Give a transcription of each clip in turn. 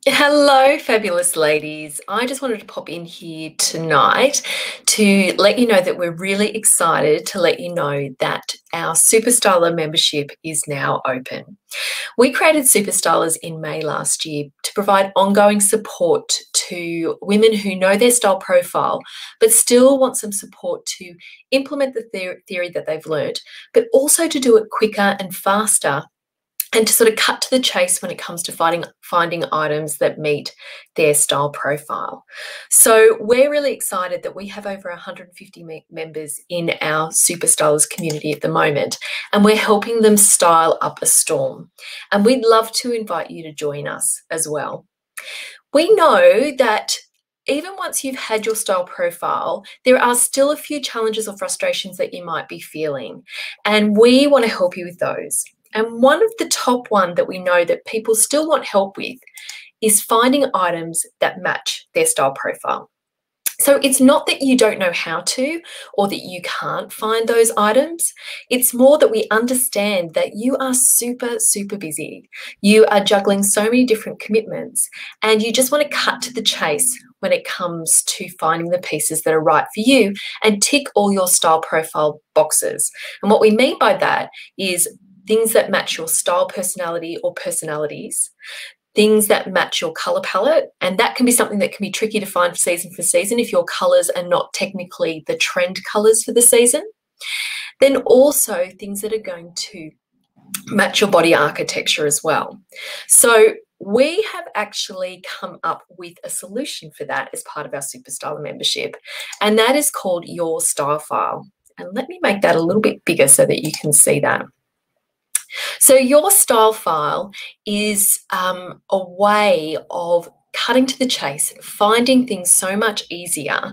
Hello, fabulous ladies. I just wanted to pop in here tonight to let you know that we're really excited to let you know that our Super Styler membership is now open. We created Super Stylers in May last year to provide ongoing support to women who know their style profile but still want some support to implement the theory that they've learned, but also to do it quicker and faster and to sort of cut to the chase when it comes to finding items that meet their style profile. So we're really excited that we have over 150 members in our Super Stylers community at the moment, and we're helping them style up a storm. And we'd love to invite you to join us as well. We know that even once you've had your style profile, there are still a few challenges or frustrations that you might be feeling, and we want to help you with those. And one of the top one that we know that people still want help with is finding items that match their style profile. So it's not that you don't know how to or that you can't find those items. It's more that we understand that you are super, super busy. You are juggling so many different commitments and you just want to cut to the chase when it comes to finding the pieces that are right for you and tick all your style profile boxes. And what we mean by that is things that match your style personality or personalities, things that match your color palette, and that can be something that can be tricky to find season for season if your colors are not technically the trend colors for the season. Then also things that are going to match your body architecture as well. So we have actually come up with a solution for that as part of our Super Styler membership, and that is called Your Style File. And let me make that a little bit bigger so that you can see that. So your style file is a way of cutting to the chase, finding things so much easier,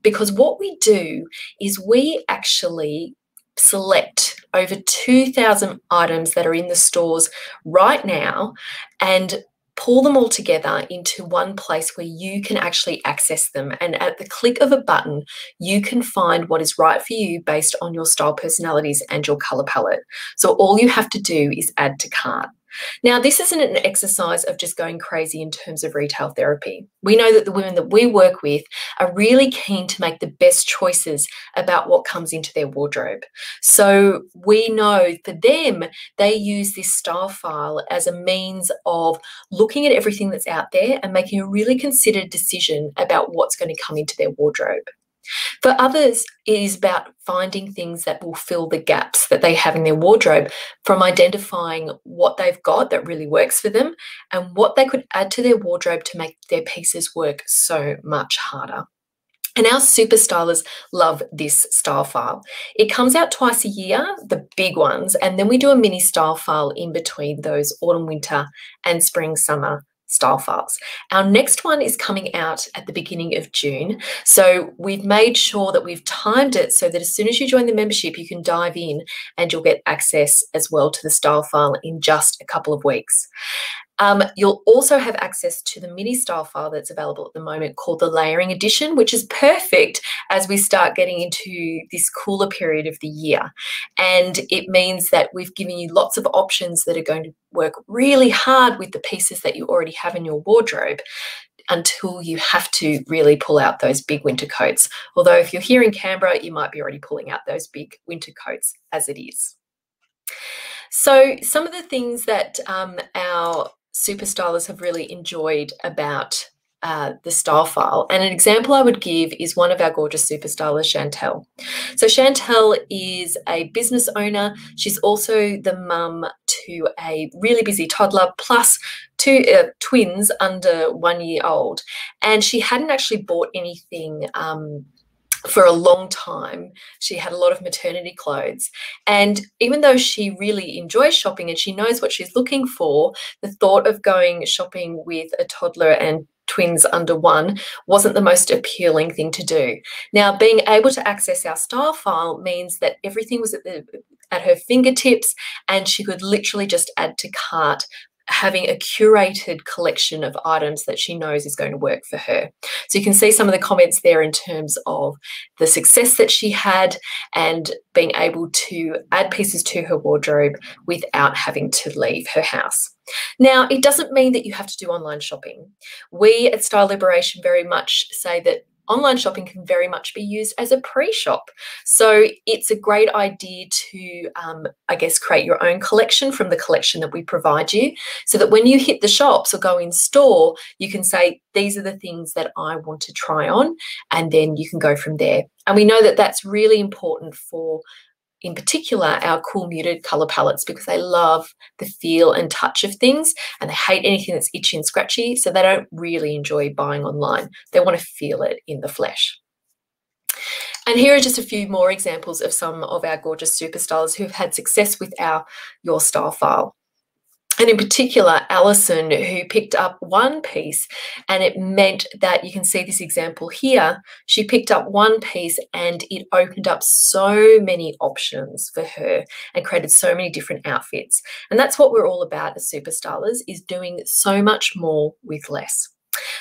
because what we do is we actually select over 2,000 items that are in the stores right now and pull them all together into one place where you can actually access them. And at the click of a button, you can find what is right for you based on your style personalities and your color palette. So all you have to do is add to cart. Now, this isn't an exercise of just going crazy in terms of retail therapy. We know that the women that we work with are really keen to make the best choices about what comes into their wardrobe. So we know for them, they use this style file as a means of looking at everything that's out there and making a really considered decision about what's going to come into their wardrobe. For others, it is about finding things that will fill the gaps that they have in their wardrobe, from identifying what they've got that really works for them and what they could add to their wardrobe to make their pieces work so much harder. And our super stylers love this style file. It comes out twice a year, the big ones, and then we do a mini style file in between those autumn, winter and spring, summer style files. Our next one is coming out at the beginning of June. So we've made sure that we've timed it so that as soon as you join the membership, you can dive in and you'll get access as well to the style file in just a couple of weeks. You'll also have access to the mini style file that's available at the moment called the Layering Edition, which is perfect as we start getting into this cooler period of the year. And it means that we've given you lots of options that are going to work really hard with the pieces that you already have in your wardrobe until you have to really pull out those big winter coats. Although if you're here in Canberra, you might be already pulling out those big winter coats as it is. So some of the things that our super stylers have really enjoyed about the style file. And an example I would give is one of our gorgeous super stylers, Chantelle. So Chantelle is a business owner. She's also the mum to a really busy toddler plus two twins under 1 year old. And she hadn't actually bought anything for a long time. She had a lot of maternity clothes. And even though she really enjoys shopping and she knows what she's looking for, the thought of going shopping with a toddler and twins under 1 wasn't the most appealing thing to do. Now, being able to access our style file means that everything was at her fingertips and she could literally just add to cart having a curated collection of items that she knows is going to work for her. So you can see some of the comments there in terms of the success that she had and being able to add pieces to her wardrobe without having to leave her house. Now, it doesn't mean that you have to do online shopping. We at Style Liberation very much say that online shopping can very much be used as a pre-shop. So it's a great idea to, I guess, create your own collection from the collection that we provide you, so that when you hit the shops or go in store, you can say, these are the things that I want to try on, and then you can go from there. And we know that that's really important for, in particular, our cool muted color palettes, because they love the feel and touch of things, and they hate anything that's itchy and scratchy, so they don't really enjoy buying online. They want to feel it in the flesh. And here are just a few more examples of some of our gorgeous super stylists who've had success with our Your Style file. And in particular, Allison, who picked up one piece, and it meant that, you can see this example here, she picked up one piece and it opened up so many options for her and created so many different outfits. And that's what we're all about as super stylists, is doing so much more with less.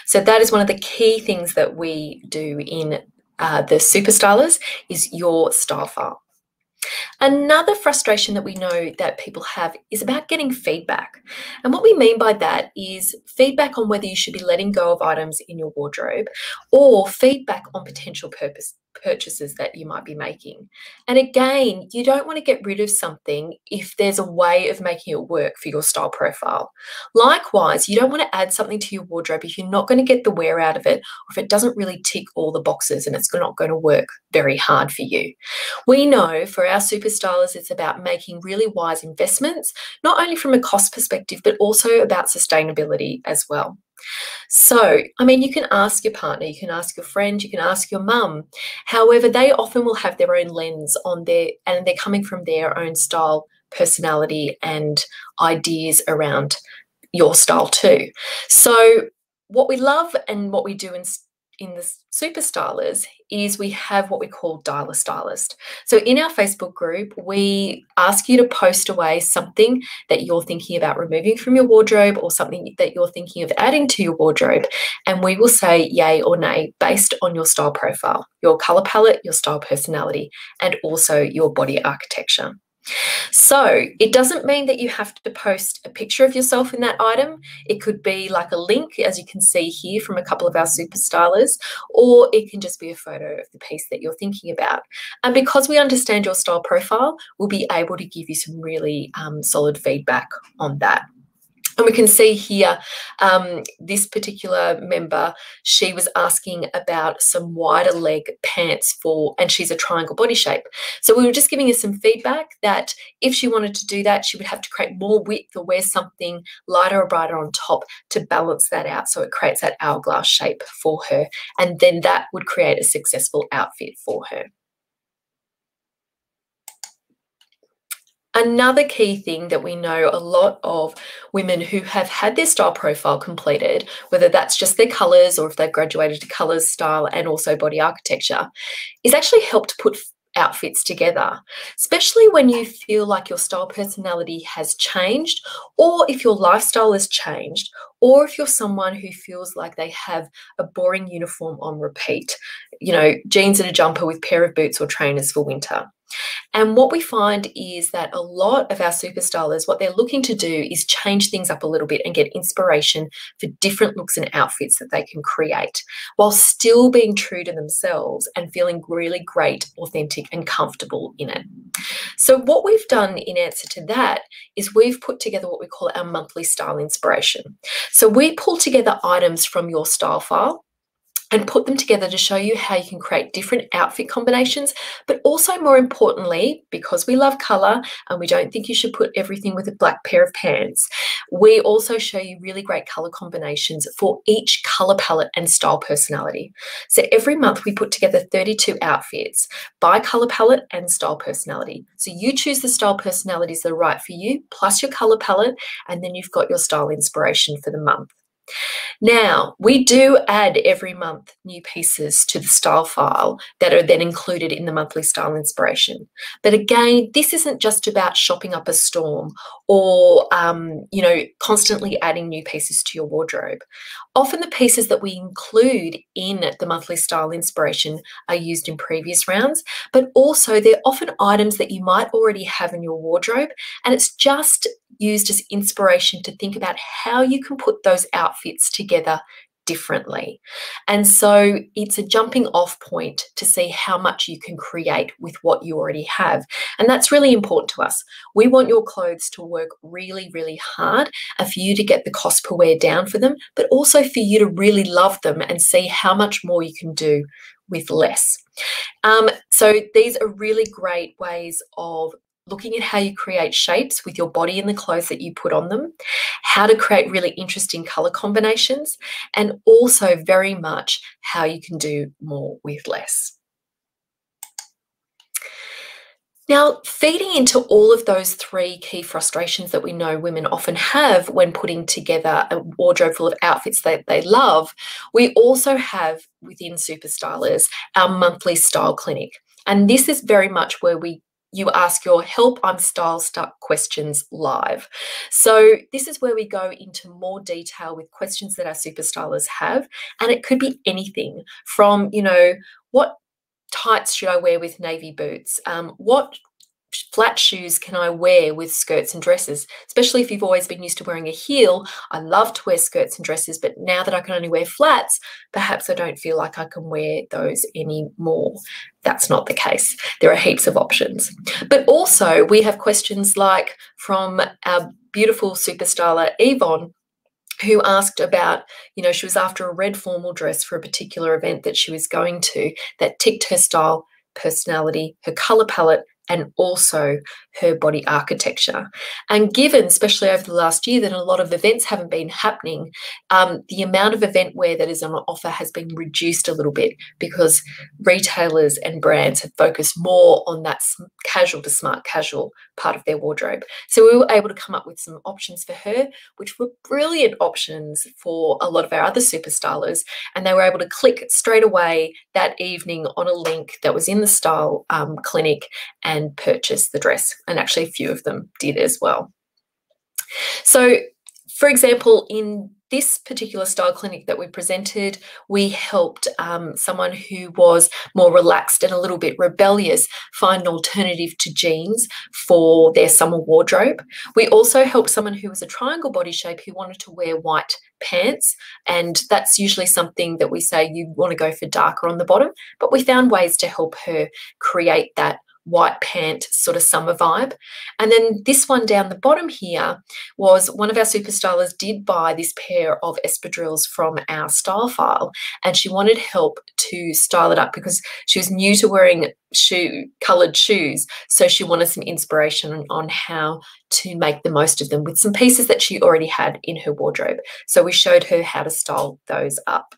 So that is one of the key things that we do in the super stylists, is your style file. Another frustration that we know that people have is about getting feedback. And what we mean by that is feedback on whether you should be letting go of items in your wardrobe, or feedback on potential purchases that you might be making. And again, you don't want to get rid of something if there's a way of making it work for your style profile. Likewise, you don't want to add something to your wardrobe if you're not going to get the wear out of it, or if it doesn't really tick all the boxes and it's not going to work very hard for you. We know for our super stylists, it's about making really wise investments, not only from a cost perspective, but also about sustainability as well. So, I mean, you can ask your partner, you can ask your friend, you can ask your mum. However, they often will have their own lens on and they're coming from their own style, personality, and ideas around your style too. So what we love and what we do in the super stylers is we have what we call Dial a Stylist. So in our Facebook group, we ask you to post away something that you're thinking about removing from your wardrobe, or something that you're thinking of adding to your wardrobe, and we will say yay or nay based on your style profile, your color palette, your style personality, and also your body architecture. So it doesn't mean that you have to post a picture of yourself in that item. It could be like a link, as you can see here from a couple of our super stylers, or it can just be a photo of the piece that you're thinking about. And because we understand your style profile, we'll be able to give you some really solid feedback on that. And we can see here, this particular member, she was asking about some wider leg pants and she's a triangle body shape. So we were just giving her some feedback that if she wanted to do that, she would have to create more width or wear something lighter or brighter on top to balance that out, so it creates that hourglass shape for her. And then that would create a successful outfit for her. Another key thing that we know a lot of women who have had their style profile completed, whether that's just their colours or if they've graduated to colours, style, and also body architecture, is actually help to put outfits together, especially when you feel like your style personality has changed, or if your lifestyle has changed, or if you're someone who feels like they have a boring uniform on repeat, you know, jeans and a jumper with a pair of boots or trainers for winter. And what we find is that a lot of our super stylers, what they're looking to do is change things up a little bit and get inspiration for different looks and outfits that they can create, while still being true to themselves and feeling really great, authentic, and comfortable in it. So what we've done in answer to that is we've put together what we call our monthly style inspiration. So we pull together items from your style file and put them together to show you how you can create different outfit combinations, but also, more importantly, because we love colour and we don't think you should put everything with a black pair of pants, we also show you really great colour combinations for each colour palette and style personality. So every month we put together 32 outfits by colour palette and style personality. So you choose the style personalities that are right for you, plus your colour palette, and then you've got your style inspiration for the month. Now, we do add every month new pieces to the style file that are then included in the monthly style inspiration. But again, this isn't just about shopping up a storm or, constantly adding new pieces to your wardrobe. Often the pieces that we include in the monthly style inspiration are used in previous rounds, but also they're often items that you might already have in your wardrobe, and it's just used as inspiration to think about how you can put those outfits together differently. And so it's a jumping off point to see how much you can create with what you already have. And that's really important to us. We want your clothes to work really, really hard and for you to get the cost per wear down for them, but also for you to really love them and see how much more you can do with less. So these are really great ways of looking at how you create shapes with your body and the clothes that you put on them, how to create really interesting color combinations, and also very much how you can do more with less. Now, feeding into all of those three key frustrations that we know women often have when putting together a wardrobe full of outfits that they love, we also have within Super Stylist our monthly style clinic. And this is very much where you ask your help I'm style stuck questions live. So this is where we go into more detail with questions that our super stylists have, and it could be anything from, what tights should I wear with navy boots? What flat shoes can I wear with skirts and dresses? Especially if you've always been used to wearing a heel. I love to wear skirts and dresses, but now that I can only wear flats, perhaps I don't feel like I can wear those anymore. That's not the case. There are heaps of options. But also we have questions like from our beautiful super styler, Yvonne, who asked about, she was after a red formal dress for a particular event that she was going to that ticked her style, personality, her color palette, and also her body architecture. And given, especially over the last year, that a lot of events haven't been happening, the amount of event wear that is on offer has been reduced a little bit because retailers and brands have focused more on that casual to smart casual part of their wardrobe. So we were able to come up with some options for her, which were brilliant options for a lot of our other super stylers. And they were able to click straight away that evening on a link that was in the style clinic and purchase the dress. And actually a few of them did as well. So for example, in this particular style clinic that we presented, we helped someone who was more relaxed and a little bit rebellious find an alternative to jeans for their summer wardrobe. We also helped someone who was a triangle body shape who wanted to wear white pants, and that's usually something that we say you want to go for darker on the bottom, but we found ways to help her create that white pant sort of summer vibe. And then this one down the bottom here was one of our super stylers did buy this pair of espadrilles from our style file, and she wanted help to style it up because she was new to wearing coloured shoes, so she wanted some inspiration on how to make the most of them with some pieces that she already had in her wardrobe. So we showed her how to style those up.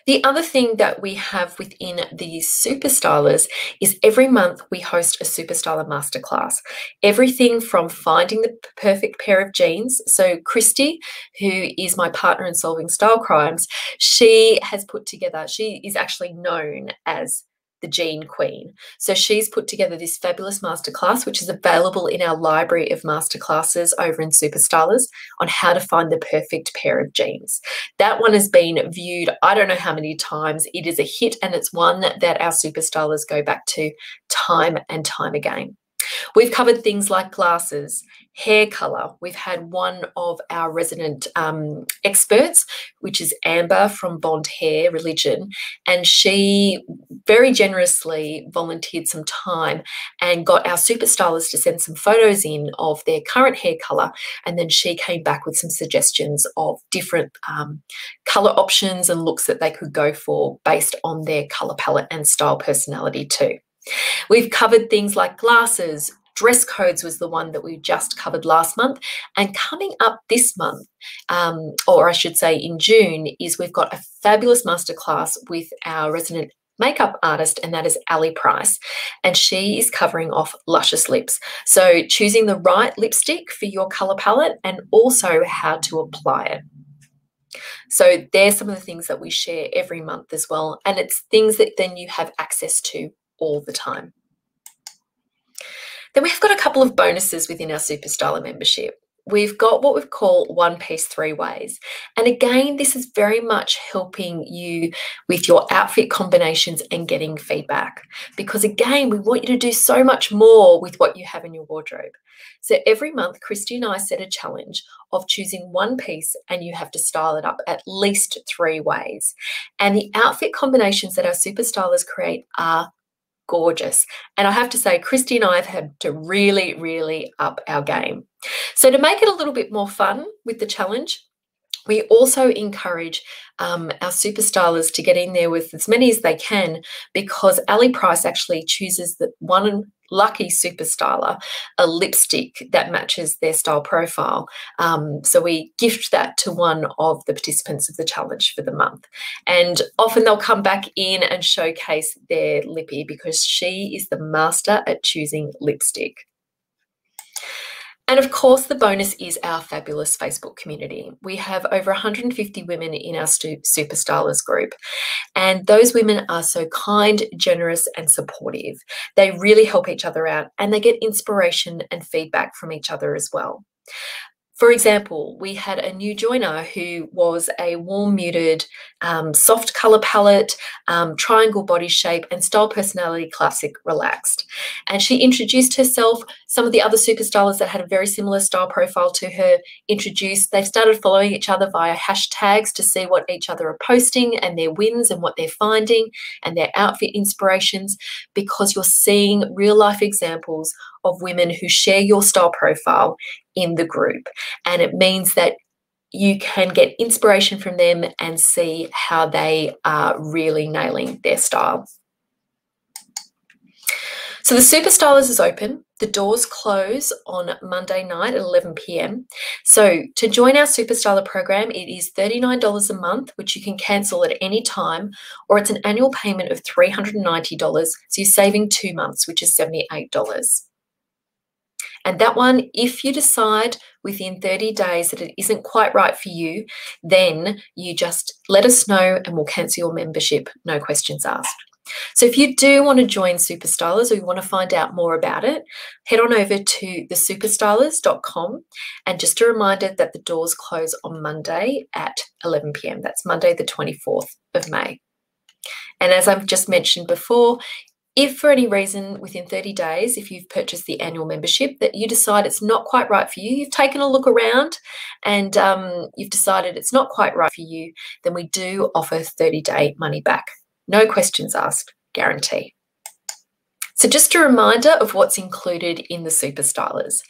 The other thing that we have within the Super Stylers is every month we host a Super Styler Masterclass. Everything from finding the perfect pair of jeans. So Christy, who is my partner in solving style crimes, she has put together, she is actually known as the Jean Queen. So she's put together this fabulous masterclass, which is available in our library of masterclasses over in Super Stylers on how to find the perfect pair of jeans. That one has been viewed, I don't know how many times. It is a hit, and it's one that our Super Stylers go back to time and time again. We've covered things like glasses, hair color. We've had one of our resident experts, which is Amber from Bond Hair Religion, and she very generously volunteered some time and got our super stylists to send some photos in of their current hair color, and then she came back with some suggestions of different color options and looks that they could go for based on their color palette and style personality too. We've covered things like glasses. Dress codes was the one that we just covered last month. And coming up this month, or I should say in June, is we've got a fabulous masterclass with our resident makeup artist, and that is Ali Price. And she is covering off luscious lips. So choosing the right lipstick for your color palette and also how to apply it. So there's some of the things that we share every month as well. And it's things that then you have access to all the time. Then we've got a couple of bonuses within our Super Styler membership. We've got what we call one piece 3 ways. And again, this is very much helping you with your outfit combinations and getting feedback. Because again, we want you to do so much more with what you have in your wardrobe. So every month, Christy and I set a challenge of choosing one piece and you have to style it up at least 3 ways. And the outfit combinations that our Super Stylers create are gorgeous. And I have to say, Christy and I have had to really, really up our game. So to make it a little bit more fun with the challenge, we also encourage our super stylers to get in there with as many as they can, because Ali Price actually chooses the one lucky super styler a lipstick that matches their style profile. So we gift that to one of the participants of the challenge for the month. And often they'll come back in and showcase their lippy because she is the master at choosing lipstick. And of course, the bonus is our fabulous Facebook community. We have over 150 women in our Super Stylers group, and those women are so kind, generous, and supportive. They really help each other out, and they get inspiration and feedback from each other as well. For example, we had a new joiner who was a warm muted, soft colour palette, triangle body shape, and style personality classic relaxed. And she introduced herself. Some of the other super stylers that had a very similar style profile to her introduced. They've started following each other via hashtags to see what each other are posting and their wins and what they're finding and their outfit inspirations, because you're seeing real life examples of women who share your style profile in the group. And it means that you can get inspiration from them and see how they are really nailing their style. So the Super Stylers is open. The doors close on Monday night at 11 p.m. So to join our Super Styler program, it is $39 a month, which you can cancel at any time, or it's an annual payment of $390. So you're saving 2 months, which is $78. And that one, if you decide within 30 days that it isn't quite right for you, then you just let us know and we'll cancel your membership, no questions asked. So if you do want to join Super Stylers or you want to find out more about it, head on over to thesuperstylers.com. And just a reminder that the doors close on Monday at 11 p.m. That's Monday the 24th of May. And as I've just mentioned before, if for any reason within 30 days, if you've purchased the annual membership, that you decide it's not quite right for you, you've taken a look around and you've decided it's not quite right for you, then we do offer 30-day money back. No questions asked, guarantee. So just a reminder of what's included in the Super Stylers.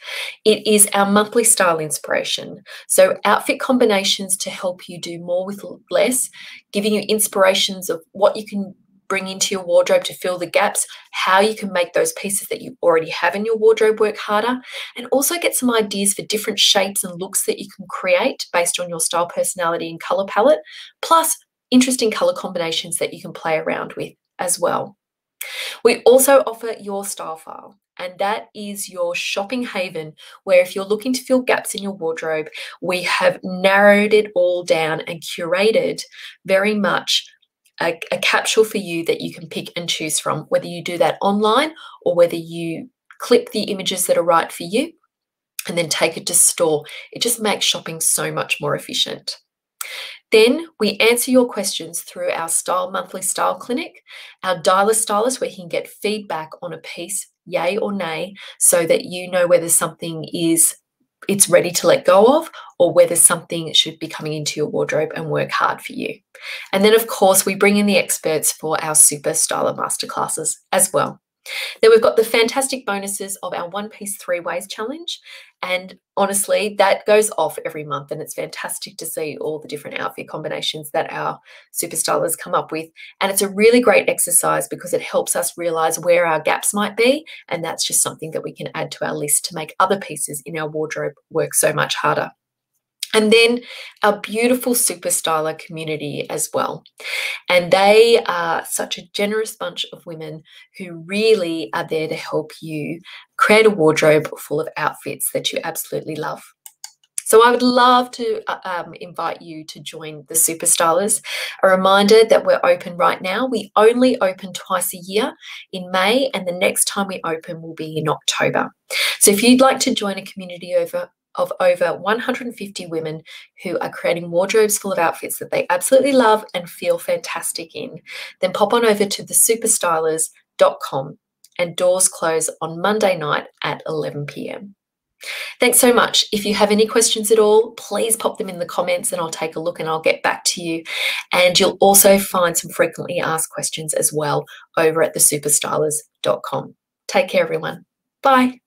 It is our monthly style inspiration. So outfit combinations to help you do more with less, giving you inspirations of what you can bring into your wardrobe to fill the gaps, how you can make those pieces that you already have in your wardrobe work harder, and also get some ideas for different shapes and looks that you can create based on your style personality and color palette, plus interesting color combinations that you can play around with as well. We also offer your style file, and that is your shopping haven where if you're looking to fill gaps in your wardrobe, we have narrowed it all down and curated very much a capsule for you that you can pick and choose from, whether you do that online or whether you clip the images that are right for you and then take it to store. It just makes shopping so much more efficient. Then we answer your questions through our Style Monthly Style Clinic, our Dialer Stylist, where you can get feedback on a piece, yay or nay, so that you know whether something it's ready to let go of or whether something should be coming into your wardrobe and work hard for you. And then, of course, we bring in the experts for our Super Styler Masterclasses as well. Then we've got the fantastic bonuses of our One Piece 3 Ways Challenge. And honestly, that goes off every month and it's fantastic to see all the different outfit combinations that our super stylers come up with. And it's a really great exercise because it helps us realize where our gaps might be. And that's just something that we can add to our list to make other pieces in our wardrobe work so much harder. And then our beautiful Super Styler community as well. And they are such a generous bunch of women who really are there to help you create a wardrobe full of outfits that you absolutely love. So I would love to invite you to join the Super Stylers. A reminder that we're open right now. We only open twice a year, in May, and the next time we open will be in October. So if you'd like to join a community of over 150 women who are creating wardrobes full of outfits that they absolutely love and feel fantastic in, then pop on over to thesuperstylers.com, and doors close on Monday night at 11 p.m. Thanks so much. If you have any questions at all, please pop them in the comments and I'll take a look and I'll get back to you. And you'll also find some frequently asked questions as well over at thesuperstylers.com. Take care, everyone. Bye.